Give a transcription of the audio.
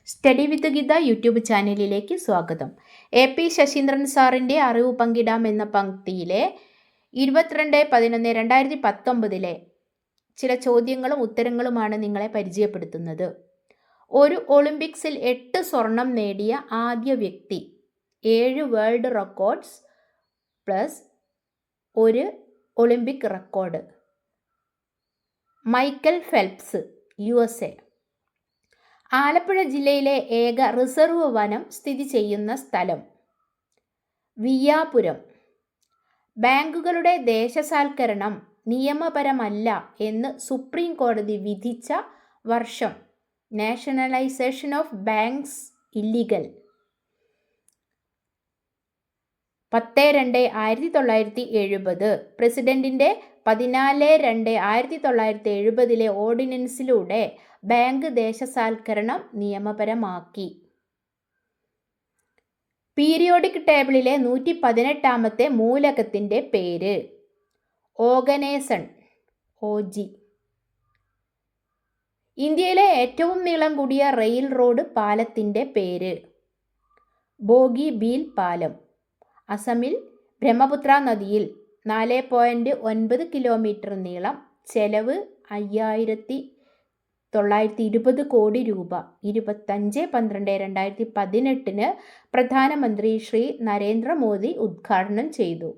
Study വിത്ത് Geetha YouTube ചാനലിലേക്ക് സ്വാഗതം. AP Saseendran സാറിൻ്റെ അറിവ് പങ്കിടാം എന്ന പങ്ക്തിയിലെ 22/11/2019 ചില ചോദ്യങ്ങളും ഉത്തരങ്ങളുമാണ് നിങ്ങളെ പരിചയപ്പെടുത്തുന്നത്. ഒരു ഒളിമ്പിക്സിൽ 8 സ്വർണം നേടിയ ആദ്യ വ്യക്തി, 7 വേൾഡ് റെക്കോർഡ്സ് പ്ലസ് ഒരു Olympic record. Michael Phelps, USA. Alappuzha ജില്ലയിലെ ഏക റിസർവ് വനം സ്ഥിതി ചെയ്യുന്ന സ്ഥലം വിയ്യാപുരം. ബാങ്കുകളുടെ ദേശസാൽക്കരണം നിയമപരമല്ല എന്ന് സുപ്രീം കോടതി വിധിച്ച വർഷം. Nationalisation of banks illegal. 10/2/1970 പ്രസിഡന്റിന്റെ 14/2/1970 ഓർഡിനൻസിലൂടെ ബാങ്ക് ദേശസാൽക്കരണം നിയമപരമാക്കി. പീരിയോഡിക് ടേബിളിലെ 118ാമത്തെ മൂലകത്തിന്റെ പേര് ഓഗനേസൺ, OG. ഇന്ത്യയിലെ ഏറ്റവും നീളം കൂടിയ റെയിൽ റോഡ് പാലത്തിന്റെ പേര് ബോഗിബീൽ പാലം. അസമിൽ ബ്രഹ്മപുത്ര നദിയിൽ 4.9 കിലോമീറ്റർ നീളം. ചെലവ് 5,920 കോടി രൂപ. 25/12/2018 പ്രധാനമന്ത്രി ശ്രീ നരേന്ദ്രമോദി ഉദ്ഘാടനം ചെയ്തു.